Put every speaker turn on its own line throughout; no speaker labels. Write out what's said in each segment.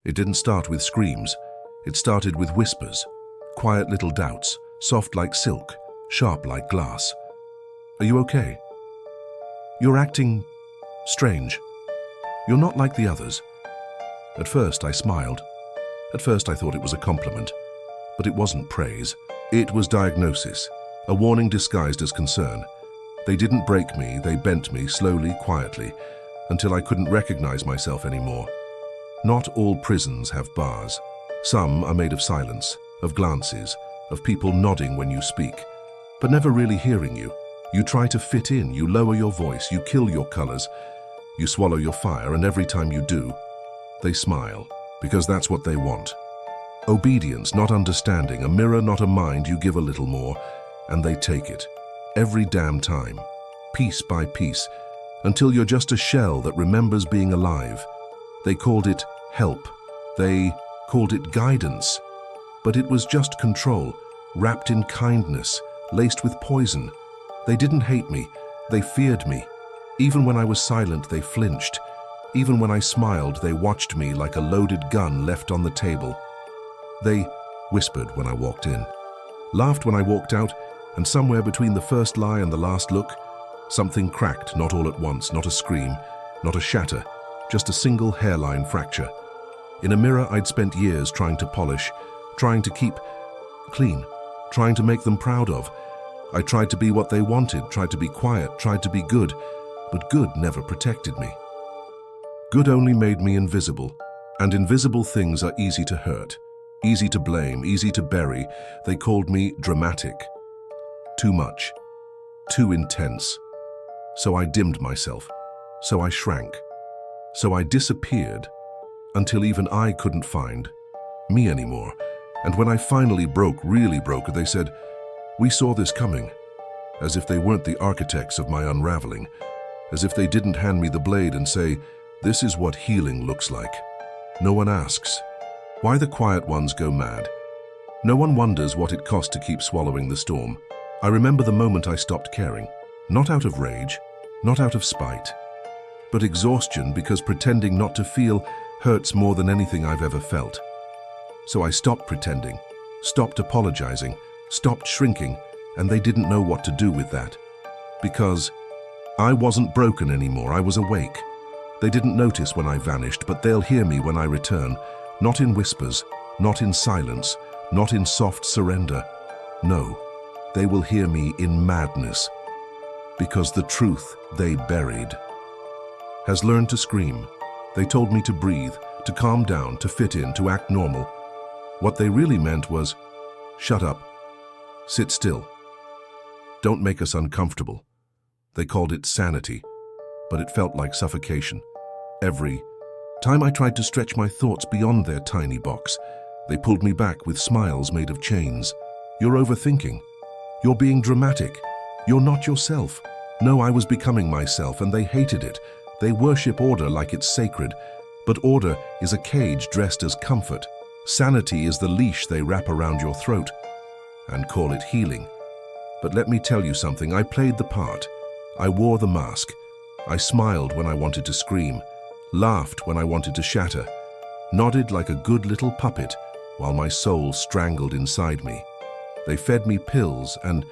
It didn't start with screams. It started with whispers, quiet little doubts, soft like silk, sharp like glass. Are you okay? You're acting strange. You're not like the others. At first I smiled. At first I thought it was a compliment. But it wasn't praise. It was diagnosis, a warning disguised as concern. They didn't break me, they bent me slowly, quietly, until I couldn't recognize myself anymore. Not all prisons have bars. Some are made of silence, of glances, of people nodding when you speak, but never really hearing you. You try to fit in, you lower your voice, you kill your colors, you swallow your fire, and every time you do, they smile, because that's what they want. Obedience, not understanding, a mirror, not a mind, you give a little more, and they take it. Every damn time, piece by piece, until you're just a shell that remembers being alive. They called it help. They called it guidance. But it was just control, wrapped in kindness, laced with poison. They didn't hate me, they feared me. Even when I was silent, they flinched. Even when I smiled, they watched me like a loaded gun left on the table. They whispered when I walked in, laughed when I walked out, and somewhere between the first lie and the last look, something cracked, not all at once, not a scream, not a shatter, just a single hairline fracture. In a mirror I'd spent years trying to polish, trying to keep clean, trying to make them proud of. I tried to be what they wanted, tried to be quiet, tried to be good, but good never protected me. Good only made me invisible, and invisible things are easy to hurt, easy to blame, easy to bury. They called me dramatic. Too much, too intense. So I dimmed myself, so I shrank, so I disappeared, until even I couldn't find me anymore. And when I finally broke, really broke, they said, "We saw this coming," as if they weren't the architects of my unraveling, as if they didn't hand me the blade and say, "This is what healing looks like." No one asks why the quiet ones go mad. No one wonders what it cost to keep swallowing the storm. I remember the moment I stopped caring, not out of rage, not out of spite, but exhaustion, because pretending not to feel hurts more than anything I've ever felt. So I stopped pretending, stopped apologizing, stopped shrinking, and they didn't know what to do with that. Because I wasn't broken anymore, I was awake. They didn't notice when I vanished, but they'll hear me when I return, not in whispers, not in silence, not in soft surrender. No, they will hear me in madness, because the truth they buried has learned to scream. They told me to breathe, to calm down, to fit in, to act normal. What they really meant was, shut up, sit still, don't make us uncomfortable. They called it sanity, but it felt like suffocation. Every time I tried to stretch my thoughts beyond their tiny box, they pulled me back with smiles made of chains. "You're overthinking. You're being dramatic. You're not yourself." No, I was becoming myself, and they hated it. They worship order like it's sacred, but order is a cage dressed as comfort. Sanity is the leash they wrap around your throat and call it healing. But let me tell you something, I played the part. I wore the mask. I smiled when I wanted to scream, laughed when I wanted to shatter, nodded like a good little puppet while my soul strangled inside me. They fed me pills and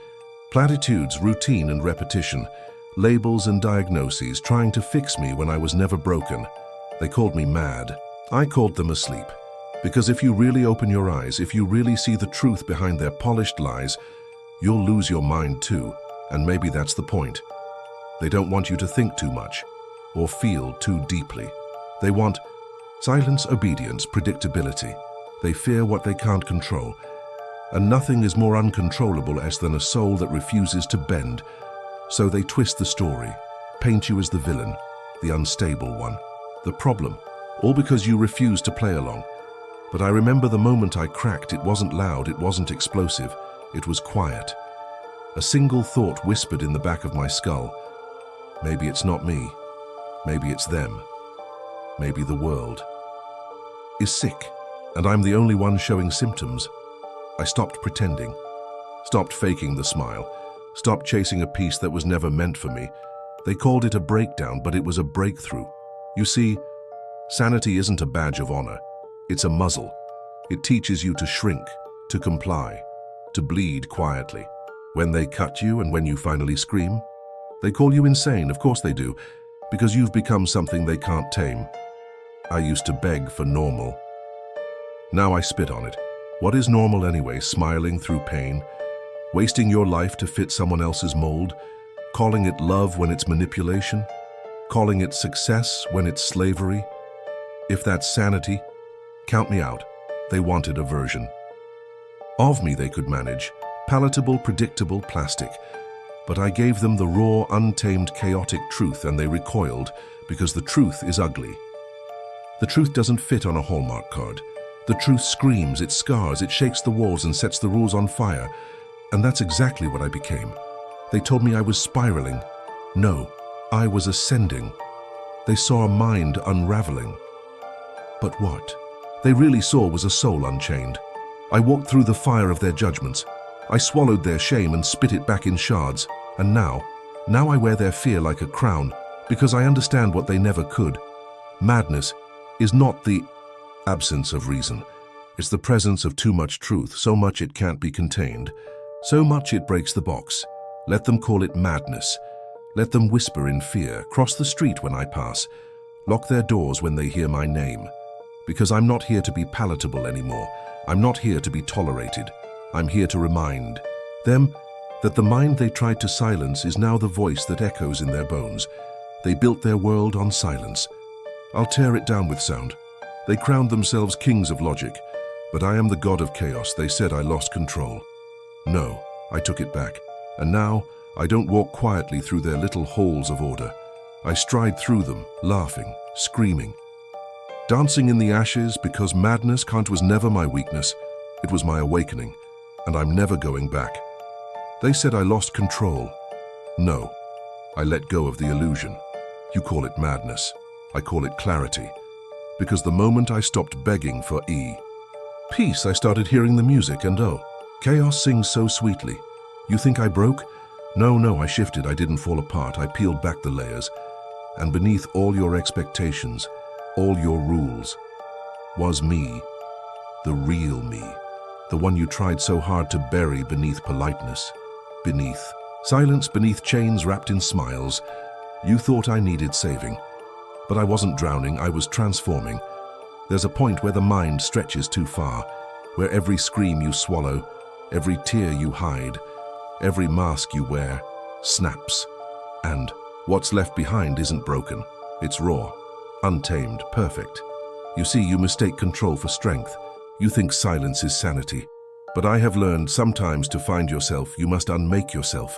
platitudes, routine and repetition, labels and diagnoses, trying to fix me when I was never broken. They called me mad. I called them asleep. Because if you really open your eyes, if you really see the truth behind their polished lies, you'll lose your mind too, and maybe that's the point. They don't want you to think too much or feel too deeply. They want silence, obedience, predictability. They fear what they can't control. And nothing is more uncontrollable than a soul that refuses to bend. So they twist the story, paint you as the villain, the unstable one, the problem, all because you refuse to play along. But I remember the moment I cracked. It wasn't loud, it wasn't explosive, it was quiet. A single thought whispered in the back of my skull. Maybe it's not me. Maybe it's them. Maybe the world is sick, and I'm the only one showing symptoms. I stopped pretending, stopped faking the smile, stopped chasing a piece that was never meant for me. They called it a breakdown, but it was a breakthrough. You see, sanity isn't a badge of honor. It's a muzzle. It teaches you to shrink, to comply, to bleed quietly. When they cut you and when you finally scream, they call you insane, of course they do, because you've become something they can't tame. I used to beg for normal. Now I spit on it. What is normal anyway? Smiling through pain, wasting your life to fit someone else's mold, calling it love when it's manipulation, calling it success when it's slavery. If that's sanity, count me out. They wanted a version of me they could manage, palatable, predictable, plastic. But I gave them the raw, untamed, chaotic truth, and they recoiled because the truth is ugly. The truth doesn't fit on a Hallmark card. The truth screams, it scars, it shakes the walls and sets the rules on fire. And that's exactly what I became. They told me I was spiraling. No, I was ascending. They saw a mind unraveling. But what they really saw was a soul unchained. I walked through the fire of their judgments. I swallowed their shame and spit it back in shards. And now I wear their fear like a crown, because I understand what they never could. Madness is not the absence of reason. It's the presence of too much truth, so much it can't be contained, so much it breaks the box. Let them call it madness. Let them whisper in fear, cross the street when I pass, lock their doors when they hear my name. Because I'm not here to be palatable anymore. I'm not here to be tolerated. I'm here to remind them that the mind they tried to silence is now the voice that echoes in their bones. They built their world on silence. I'll tear it down with sound. They crowned themselves kings of logic, but I am the god of chaos. They said I lost control. No, I took it back. And now I don't walk quietly through their little halls of order. I stride through them, laughing, screaming, dancing in the ashes, because madness was never my weakness. It was my awakening, and I'm never going back. They said I lost control. No, I let go of the illusion. You call it madness. I call it clarity. Because the moment I stopped begging for peace, I started hearing the music, and oh, chaos sings so sweetly. You think I broke? No, I shifted. I didn't fall apart. I peeled back the layers. And beneath all your expectations, all your rules, was me, the real me, the one you tried so hard to bury beneath politeness, beneath silence, beneath chains wrapped in smiles. You thought I needed saving. But I wasn't drowning, I was transforming. There's a point where the mind stretches too far, where every scream you swallow, every tear you hide, every mask you wear, snaps. And what's left behind isn't broken. It's raw, untamed, perfect. You see, you mistake control for strength. You think silence is sanity. But I have learned sometimes to find yourself, you must unmake yourself.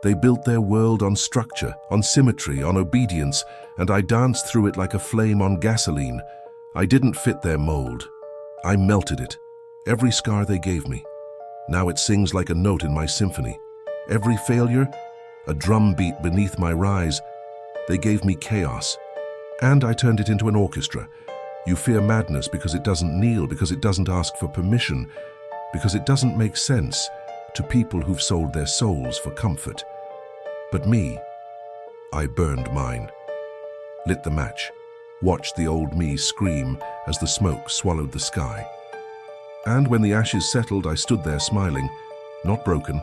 They built their world on structure, on symmetry, on obedience, and I danced through it like a flame on gasoline. I didn't fit their mold. I melted it. Every scar they gave me. Now it sings like a note in my symphony. Every failure, a drum beat beneath my rise. They gave me chaos, and I turned it into an orchestra. You fear madness because it doesn't kneel, because it doesn't ask for permission, because it doesn't make sense to people who've sold their souls for comfort. But me, I burned mine, lit the match, watched the old me scream as the smoke swallowed the sky. And when the ashes settled, I stood there smiling, not broken,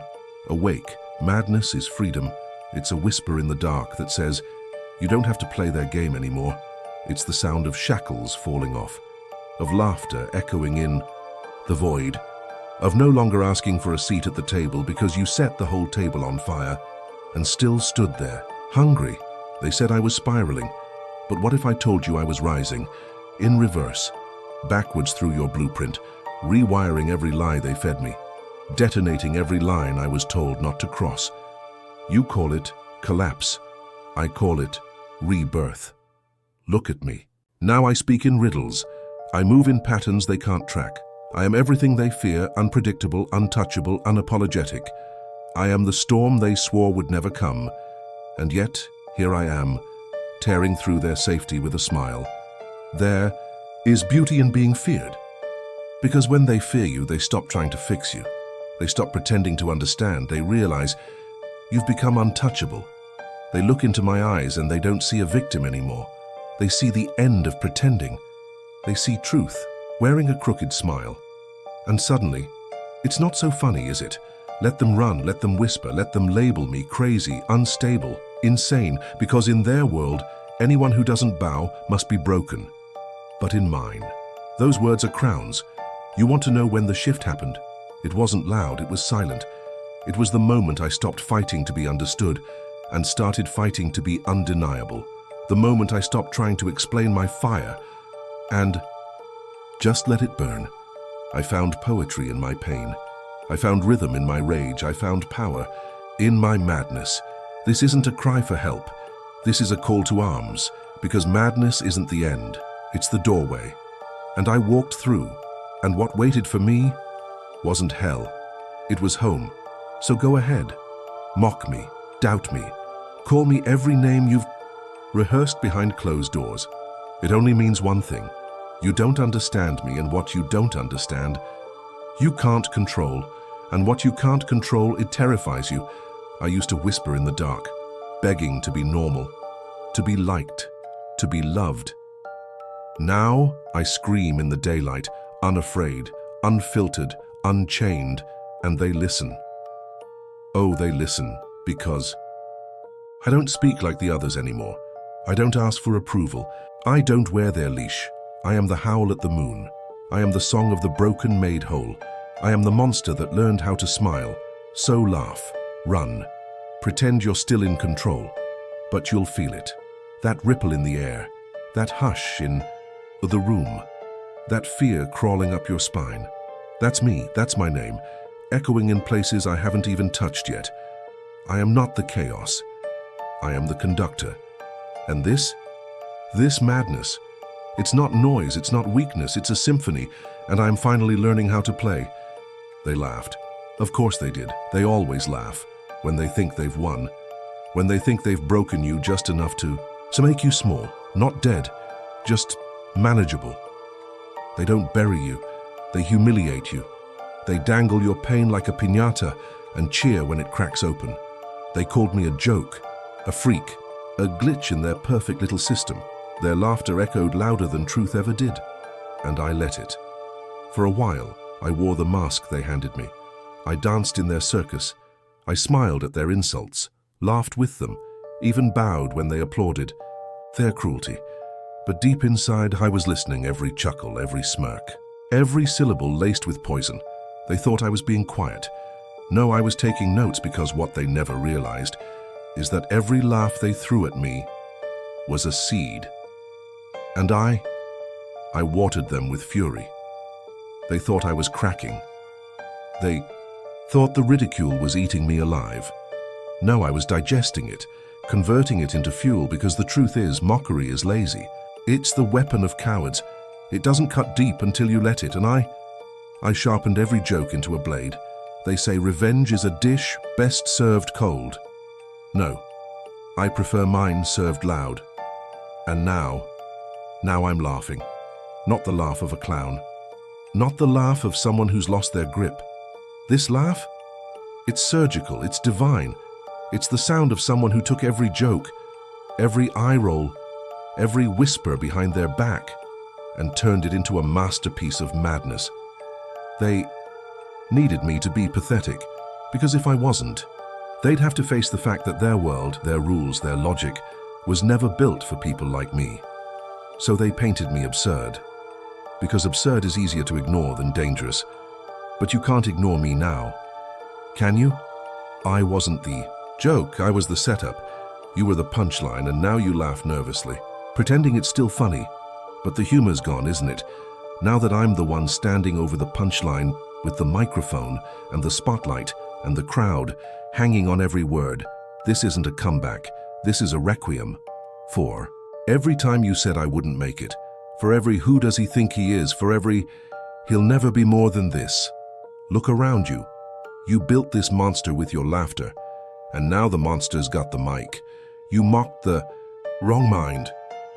awake. Madness is freedom. It's a whisper in the dark that says, you don't have to play their game anymore. It's the sound of shackles falling off, of laughter echoing in the void, of no longer asking for a seat at the table because you set the whole table on fire and still stood there, hungry. They said I was spiraling, but what if I told you I was rising, in reverse, backwards through your blueprint, rewiring every lie they fed me, detonating every line I was told not to cross. You call it collapse. I call it rebirth. Look at me. Now I speak in riddles. I move in patterns they can't track. I am everything they fear, unpredictable, untouchable, unapologetic. I am the storm they swore would never come. And yet, here I am, tearing through their safety with a smile. There is beauty in being feared. Because when they fear you, they stop trying to fix you. They stop pretending to understand. They realize you've become untouchable. They look into my eyes and they don't see a victim anymore. They see the end of pretending. They see truth. wearing a crooked smile. And suddenly, it's not so funny, is it? Let them run, let them whisper, let them label me crazy, unstable, insane, because in their world, anyone who doesn't bow must be broken. But in mine, those words are crowns. You want to know when the shift happened? It wasn't loud, it was silent. It was the moment I stopped fighting to be understood and started fighting to be undeniable. The moment I stopped trying to explain my fire and just let it burn. I found poetry in my pain. I found rhythm in my rage. I found power in my madness. This isn't a cry for help. This is a call to arms, because madness isn't the end. It's the doorway. And I walked through, and what waited for me wasn't hell. It was home. So go ahead. Mock me, doubt me, call me every name you've rehearsed behind closed doors. It only means one thing. You don't understand me, and what you don't understand, you can't control. And what you can't control, it terrifies you. I used to whisper in the dark, begging to be normal, to be liked, to be loved. Now I scream in the daylight, unafraid, unfiltered, unchained, and they listen. Oh, they listen, because I don't speak like the others anymore. I don't ask for approval. I don't wear their leash. I am the howl at the moon. I am the song of the broken made whole. I am the monster that learned how to smile. So laugh, run, pretend you're still in control, but you'll feel it. That ripple in the air, that hush in the room, that fear crawling up your spine. That's me, that's my name, echoing in places I haven't even touched yet. I am not the chaos. I am the conductor. And this madness, it's not noise, it's not weakness, it's a symphony, and I'm finally learning how to play. They laughed. Of course they did. They always laugh when they think they've won, when they think they've broken you just enough to make you small, not dead, just manageable. They don't bury you. They humiliate you. They dangle your pain like a piñata and cheer when it cracks open. They called me a joke, a freak, a glitch in their perfect little system. Their laughter echoed louder than truth ever did, and I let it. For a while, I wore the mask they handed me. I danced in their circus. I smiled at their insults, laughed with them, even bowed when they applauded. Their cruelty. But deep inside, I was listening, every chuckle, every smirk, every syllable laced with poison. They thought I was being quiet. No, I was taking notes, because what they never realized is that every laugh they threw at me was a seed. And I watered them with fury. They thought I was cracking. They thought the ridicule was eating me alive. No, I was digesting it, converting it into fuel, because the truth is, mockery is lazy. It's the weapon of cowards. It doesn't cut deep until you let it, and I sharpened every joke into a blade. They say revenge is a dish best served cold. No, I prefer mine served loud. And now I'm laughing. Not the laugh of a clown. Not the laugh of someone who's lost their grip. This laugh? It's surgical, it's divine. It's the sound of someone who took every joke, every eye roll, every whisper behind their back, and turned it into a masterpiece of madness. They needed me to be pathetic, because if I wasn't, they'd have to face the fact that their world, their rules, their logic was never built for people like me. So they painted me absurd, because absurd is easier to ignore than dangerous. But you can't ignore me now, can you? I wasn't the joke, I was the setup. You were the punchline, and now you laugh nervously, pretending it's still funny. But the humor's gone, isn't it? Now that I'm the one standing over the punchline with the microphone and the spotlight and the crowd hanging on every word, this isn't a comeback, this is a requiem. For every time you said I wouldn't make it, for every who does he think he is, for every he'll never be more than this. Look around you. You built this monster with your laughter, and now the monster's got the mic. You mocked the wrong mind.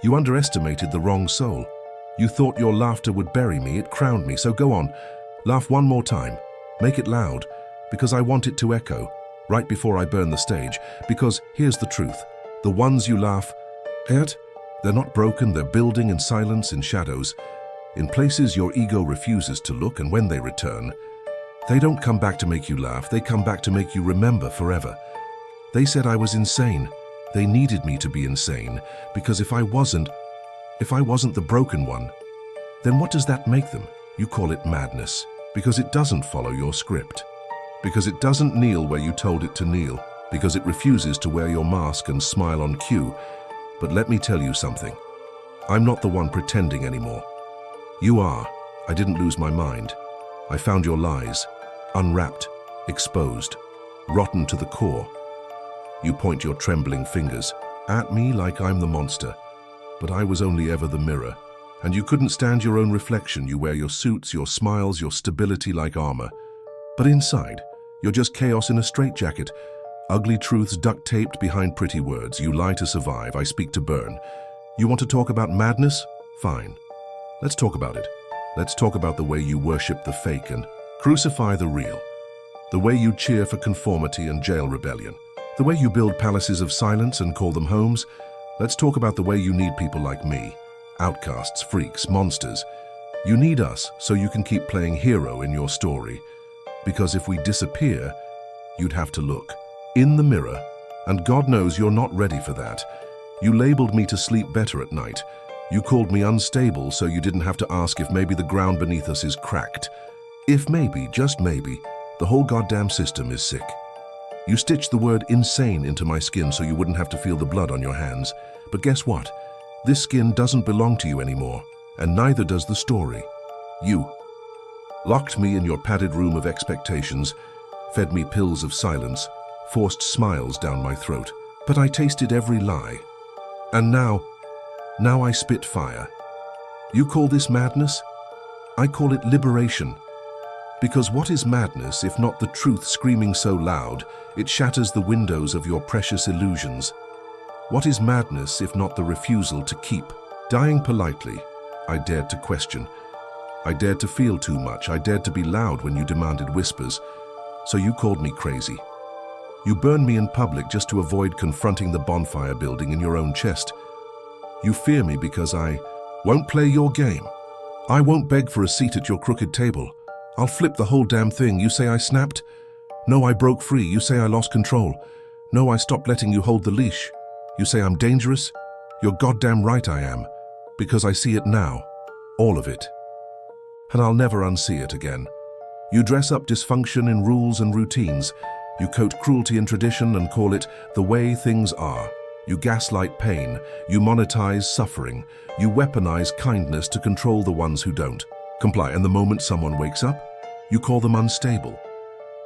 You underestimated the wrong soul. You thought your laughter would bury me, it crowned me, so go on. Laugh one more time. Make it loud, because I want it to echo, right before I burn the stage. Because here's the truth. The ones you laugh at, they're not broken, they're building in silence, in shadows. in places your ego refuses to look, and when they return, they don't come back to make you laugh, they come back to make you remember forever. They said I was insane. They needed me to be insane, because if I wasn't the broken one, then what does that make them? You call it madness, because it doesn't follow your script, because it doesn't kneel where you told it to kneel, because it refuses to wear your mask and smile on cue. But let me tell you something. I'm not the one pretending anymore. You are. I didn't lose my mind. I found your lies, unwrapped, exposed, rotten to the core. You point your trembling fingers at me like I'm the monster, but I was only ever the mirror. And you couldn't stand your own reflection. You wear your suits, your smiles, your stability like armor. But inside, you're just chaos in a straitjacket. Ugly truths duct-taped behind pretty words. You lie to survive, I speak to burn. You want to talk about madness? Fine. Let's talk about it. Let's talk about the way you worship the fake and crucify the real. The way you cheer for conformity and jail rebellion. The way you build palaces of silence and call them homes. Let's talk about the way you need people like me. Outcasts, freaks, monsters. You need us so you can keep playing hero in your story. Because if we disappear, you'd have to look in the mirror, and God knows you're not ready for that. You labeled me to sleep better at night. You called me unstable so you didn't have to ask if maybe the ground beneath us is cracked. If maybe, just maybe, the whole goddamn system is sick. You stitched the word insane into my skin so you wouldn't have to feel the blood on your hands. But guess what? This skin doesn't belong to you anymore, and neither does the story. You locked me in your padded room of expectations, fed me pills of silence, forced smiles down my throat. But I tasted every lie. And now I spit fire. You call this madness? I call it liberation. Because what is madness if not the truth screaming so loud it shatters the windows of your precious illusions? What is madness if not the refusal to keep? Dying politely, I dared to question. I dared to feel too much. I dared to be loud when you demanded whispers. So you called me crazy. You burned me in public just to avoid confronting the bonfire building in your own chest. You fear me because I won't play your game. I won't beg for a seat at your crooked table. I'll flip the whole damn thing. You say I snapped? No, I broke free. You say I lost control. No, I stopped letting you hold the leash. You say I'm dangerous? You're goddamn right I am, because I see it now, all of it. And I'll never unsee it again. You dress up dysfunction in rules and routines. You coat cruelty in tradition and call it the way things are. You gaslight pain. You monetize suffering. You weaponize kindness to control the ones who don't comply. And the moment someone wakes up, you call them unstable.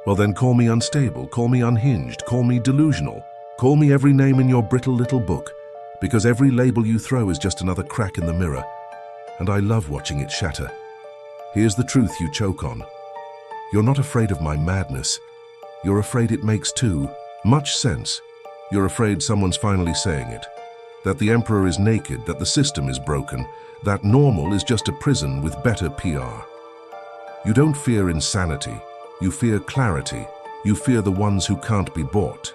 Well then call me unstable, call me unhinged, call me delusional. Call me every name in your brittle little book, because every label you throw is just another crack in the mirror. And I love watching it shatter. Here's the truth you choke on. You're not afraid of my madness. You're afraid it makes too much sense. You're afraid someone's finally saying it. That the emperor is naked, that the system is broken, that normal is just a prison with better PR. You don't fear insanity. You fear clarity. You fear the ones who can't be bought,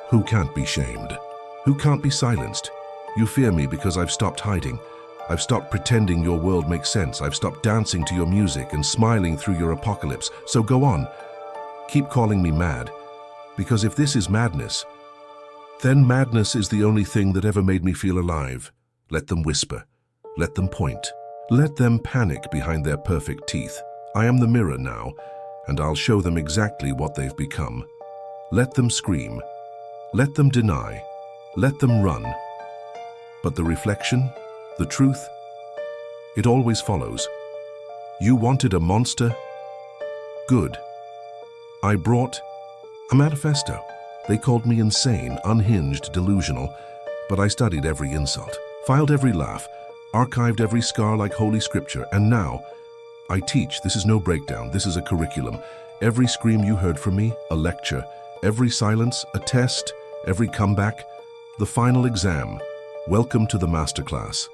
who can't be shamed, who can't be silenced. You fear me because I've stopped hiding. I've stopped pretending your world makes sense. I've stopped dancing to your music and smiling through your apocalypse. So go on. Keep calling me mad. Because if this is madness, then madness is the only thing that ever made me feel alive. Let them whisper. Let them point. Let them panic behind their perfect teeth. I am the mirror now, and I'll show them exactly what they've become. Let them scream. Let them deny. Let them run. But the reflection, the truth, it always follows. You wanted a monster? Good. I brought a manifesto. They called me insane, unhinged, delusional, but I studied every insult, filed every laugh, archived every scar like holy scripture, and now I teach. This is no breakdown, this is a curriculum. Every scream you heard from me, a lecture. Every silence, a test. Every comeback, the final exam. Welcome to the masterclass.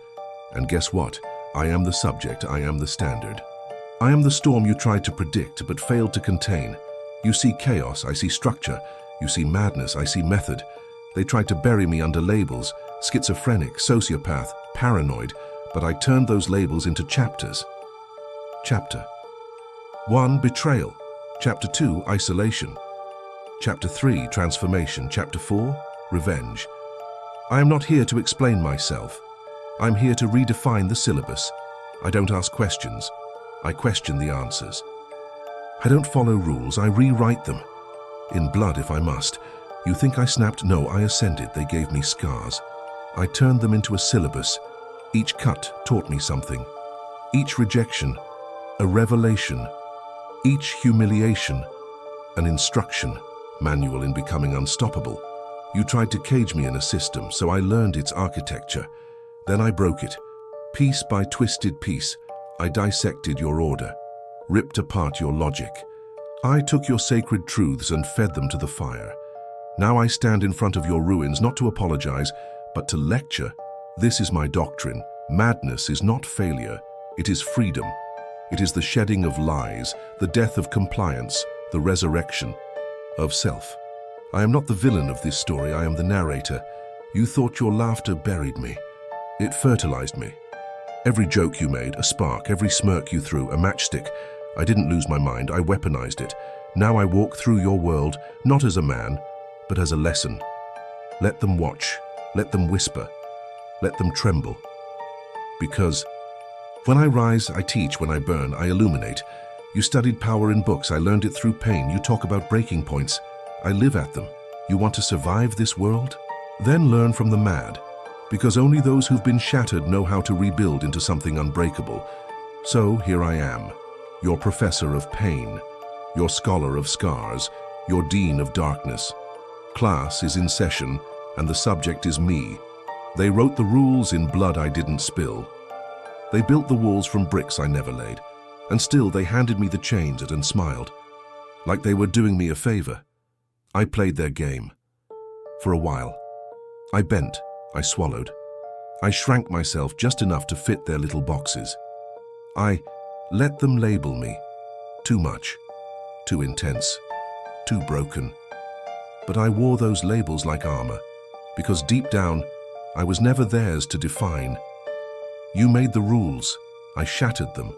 And guess what? I am the subject, I am the standard. I am the storm you tried to predict but failed to contain. You see chaos, I see structure. You see madness, I see method. They tried to bury me under labels, schizophrenic, sociopath, paranoid, but I turned those labels into chapters. chapter. 1. Betrayal. Chapter 2. Isolation. Chapter 3. Transformation. Chapter 4. Revenge. I am not here to explain myself. I'm here to redefine the syllabus. I don't ask questions. I question the answers. I don't follow rules. I rewrite them. In blood, if I must. You think I snapped? No, I ascended. They gave me scars. I turned them into a syllabus. Each cut taught me something. Each rejection, a revelation. Each humiliation, an instruction. Manual in becoming unstoppable. You tried to cage me in a system, so I learned its architecture. Then I broke it. Piece by twisted piece, I dissected your order, ripped apart your logic. I took your sacred truths and fed them to the fire. Now I stand in front of your ruins, not to apologize, but to lecture. This is my doctrine. Madness is not failure. It is freedom. It is the shedding of lies, the death of compliance, the resurrection of self. I am not the villain of this story. I am the narrator. You thought your laughter buried me. It fertilized me. Every joke you made, a spark. Every smirk you threw, a matchstick. I didn't lose my mind. I weaponized it. Now I walk through your world, not as a man, but as a lesson. Let them watch. Let them whisper. Let them tremble. Because when I rise, I teach. When I burn, I illuminate. You studied power in books. I learned it through pain. You talk about breaking points. I live at them. You want to survive this world? Then learn from the mad. Because only those who've been shattered know how to rebuild into something unbreakable. So here I am, your professor of pain, your scholar of scars, your dean of darkness. Class is in session, and the subject is me. They wrote the rules in blood I didn't spill. They built the walls from bricks I never laid, and still they handed me the chains and smiled, like they were doing me a favor. I played their game. For a while. I bent, I swallowed. I shrank myself just enough to fit their little boxes. I let them label me. Too much, too intense, too broken. But I wore those labels like armor, because deep down, I was never theirs to define. You made the rules, I shattered them.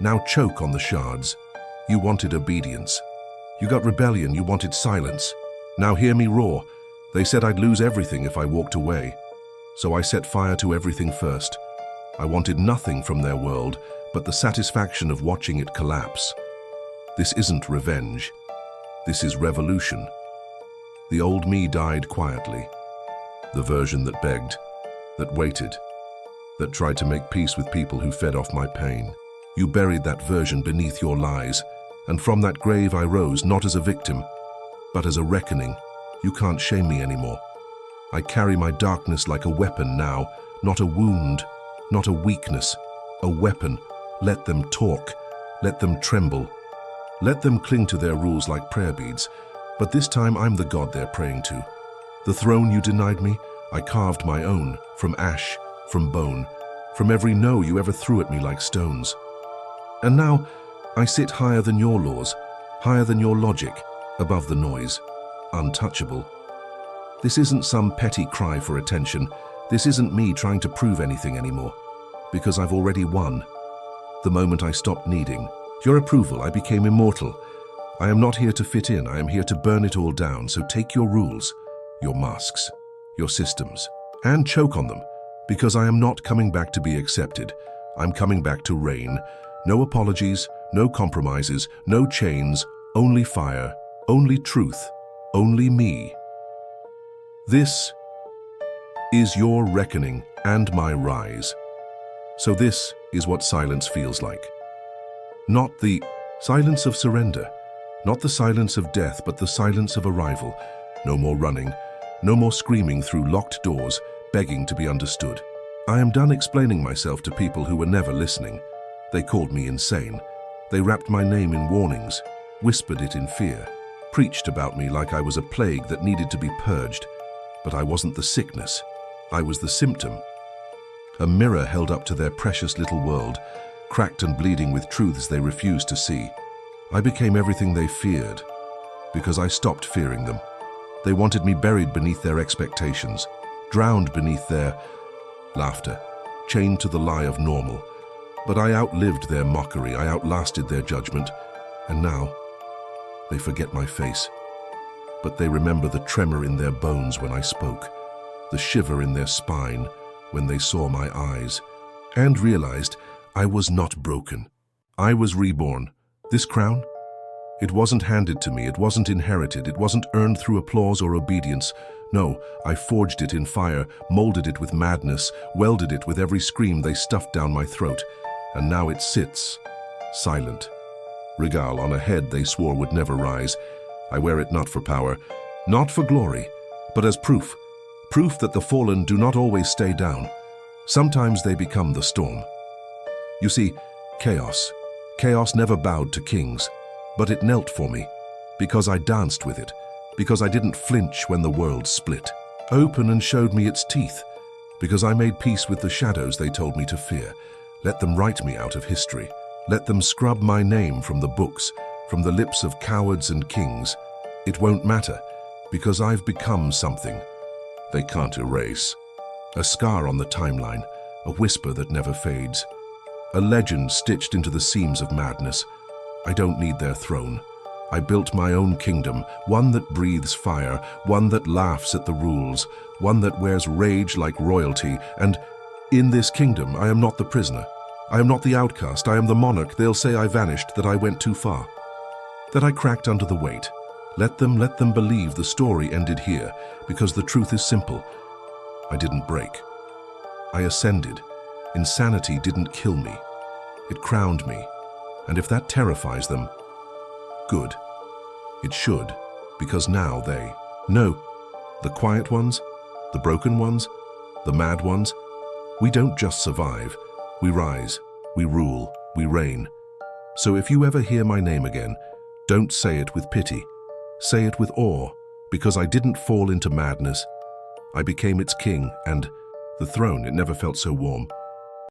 Now choke on the shards. You wanted obedience. You got rebellion, you wanted silence. Now hear me roar. They said I'd lose everything if I walked away. So I set fire to everything first. I wanted nothing from their world but the satisfaction of watching it collapse. This isn't revenge. This is revolution. The old me died quietly. The version that begged, that waited, that tried to make peace with people who fed off my pain. You buried that version beneath your lies, and from that grave I rose not as a victim, but as a reckoning. You can't shame me anymore. I carry my darkness like a weapon now, not a wound, not a weakness, a weapon. Let them talk, let them tremble, let them cling to their rules like prayer beads. But this time I'm the God they're praying to. The throne you denied me, I carved my own, from ash, from bone, from every no you ever threw at me like stones. And now I sit higher than your laws, higher than your logic, above the noise, untouchable. This isn't some petty cry for attention. This isn't me trying to prove anything anymore, because I've already won. The moment I stopped needing your approval, I became immortal. I am not here to fit in. I am here to burn it all down. So take your rules, your masks, your systems, and choke on them, because I am not coming back to be accepted. I'm coming back to reign. No apologies, no compromises, no chains, only fire, only truth, only me. This is your reckoning and my rise. So this is what silence feels like. Not the silence of surrender, not the silence of death, but the silence of arrival. No more running, no more screaming through locked doors, begging to be understood. I am done explaining myself to people who were never listening. They called me insane. They wrapped my name in warnings, whispered it in fear, preached about me like I was a plague that needed to be purged. But I wasn't the sickness. I was the symptom. A mirror held up to their precious little world, cracked and bleeding with truths they refused to see. I became everything they feared, because I stopped fearing them. They wanted me buried beneath their expectations, drowned beneath their laughter, chained to the lie of normal. But I outlived their mockery, I outlasted their judgment, and now they forget my face. But they remember the tremor in their bones when I spoke, the shiver in their spine when they saw my eyes, and realized I was not broken. I was reborn. This crown? It wasn't handed to me, it wasn't inherited, it wasn't earned through applause or obedience. No, I forged it in fire, molded it with madness, welded it with every scream they stuffed down my throat. And now it sits, silent, regale on a head they swore would never rise. I wear it not for power, not for glory, but as proof. Proof that the fallen do not always stay down. Sometimes they become the storm. You see, chaos never bowed to kings, but it knelt for me, because I danced with it, because I didn't flinch when the world split, open and showed me its teeth, because I made peace with the shadows they told me to fear. Let them write me out of history. Let them scrub my name from the books, from the lips of cowards and kings. It won't matter, because I've become something they can't erase. A scar on the timeline, a whisper that never fades, a legend stitched into the seams of madness. I don't need their throne. I built my own kingdom, one that breathes fire, one that laughs at the rules, one that wears rage like royalty, and in this kingdom, I am not the prisoner. I am not the outcast. I am the monarch. They'll say I vanished, that I went too far, that I cracked under the weight. Let them believe the story ended here, because the truth is simple. I didn't break. I ascended. Insanity didn't kill me. It crowned me. And if that terrifies them, good. It should, because now they know. The quiet ones, the broken ones, the mad ones, we don't just survive, we rise, we rule, we reign. So if you ever hear my name again, don't say it with pity, say it with awe, because I didn't fall into madness. I became its king, and the throne, it never felt so warm.